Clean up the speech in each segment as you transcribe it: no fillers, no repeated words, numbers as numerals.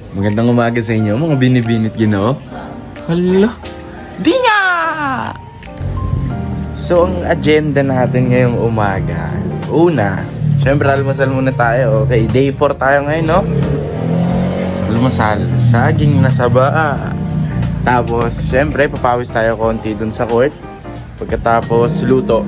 Magandang umaga sa inyo, mga binibinit ginoo. Hala, di nga! So, ang agenda natin ngayong umaga. Una, syempre almusal muna tayo. Okay, day 4 tayo ngayon, no? Almusal, saging na saba. Tapos, syempre, papawis tayo konti dun sa court. Pagkatapos, luto.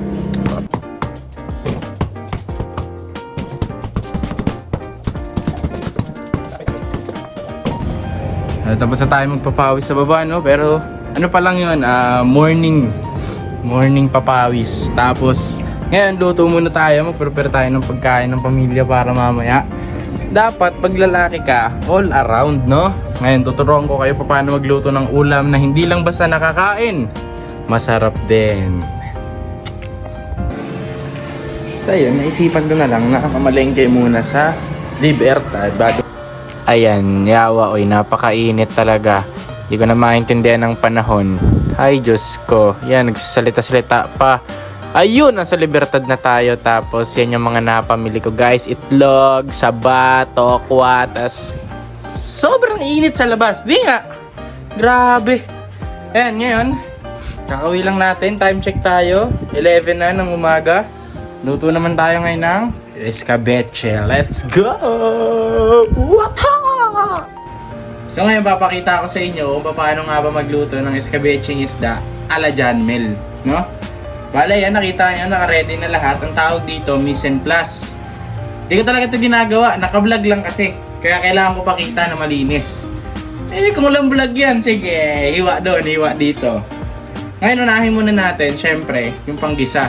Tapos na tayo magpapawis sa baba, no? Pero ano pa lang yun, morning papawis. Tapos ngayon luto muna tayo, mag-prepare tayo ng pagkain ng pamilya para mamaya. Dapat pag lalaki ka, all around, no? Ngayon tuturuan ko kayo paano magluto ng ulam na hindi lang basta nakakain, masarap din. So yun, naisipan ko na lang na mamalengke muna sa Libertad bago. Ayan, yawa, oy, napakainit talaga. Hindi ko na maintindihan ng panahon. Ay, Diyos ko. Yan, nagsasalita-salita pa. Ayun, nasa Libertad na tayo. Tapos, yan yung mga napamili ko, guys. Itlog, saba, tokwa, tas sobrang init sa labas. Di nga. Grabe. Ayan, ngayon, kakauwi lang natin. Time check tayo. 11 na ng umaga. Luto naman tayo ngayon ng escabeche. Let's go! Wata! So ngayon papakita ko sa inyo kung paano nga ba magluto ng escabecheng isda ala John Mel, no? Bale yan, nakita nyo, naka-ready na lahat. Ang tawag dito, mise en place. Di ko talaga ito ginagawa, naka-vlog lang kasi. Kaya kailangan ko pakita na malinis. Eh kung walang vlog yan, sige, hiwa doon, hiwa dito. Ngayon unahin muna natin, syempre, yung panggisa.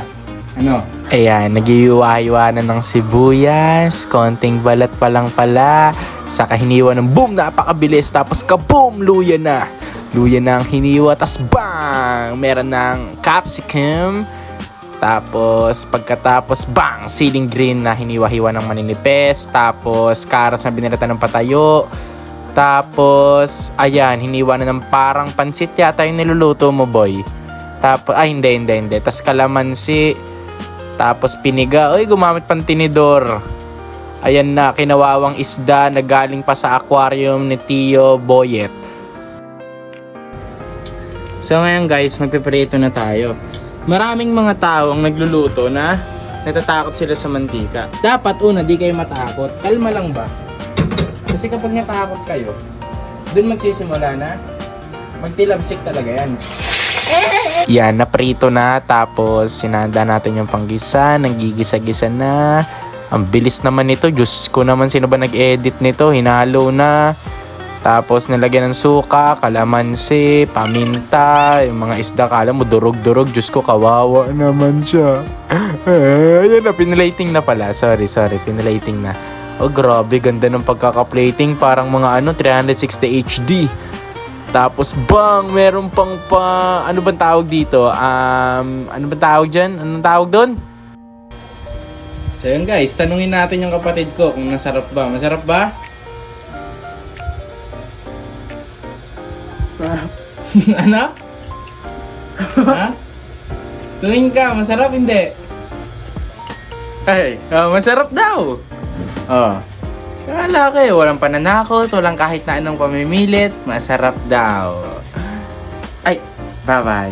Ano? Ayan, nagiiwa-iwa na ng sibuyas, konting balat pa lang pala, saka hiniwa ng boom, napakabilis, tapos kaboom, luya na. Luya na ang hiniwa, tas bang! Meron ng capsicum, tapos pagkatapos bang! Siling green na hiniwa-hiwa ng maninipis, tapos karas na binilatan ng patayo, tapos ayan, hiniwa na ng parang pansit yata yung niluluto mo, boy. Tapos, hindi. Tas kalamansi, tapos piniga. Uy, gumamit pang tinidor. Ayan na, kinawawang isda na galing pa sa aquarium ni Tio Boyet. So ngayon guys, magpiprito na tayo. Maraming mga tao ang nagluluto na natatakot sila sa mantika. Dapat una, di kayo matakot. Kalma lang ba? Kasi kapag natakot kayo, dun magsisimula na magtilabsik talaga yan. Yan, naprito na. Tapos sinanda natin yung panggisa. Nagigisa-gisa na. Ang bilis naman nito. Diyos ko naman, sino ba nag-edit nito? Hinalo na. Tapos nilagyan ng suka, kalamansi, paminta, yung mga isda, kala mo durog-durog. Diyos ko, kawawa naman siya. Ayan na, pinlating na pala. Sorry, pinlating na. Oh, grabe, ganda ng pagkaka-plating. Parang mga 360 HD. Tapos bang, meron pang ano bang tawag dito? Ano bang tawag dyan? Anong tawag doon? So yun guys, tanungin natin yung kapatid ko kung nasarap ba. Masarap ba? Ano? Ha? Tuwing ka, masarap hindi? Ay, masarap daw. Kala ko walang pananakot, walang kahit na anong pamimilit, masarap daw. Ay, bye-bye.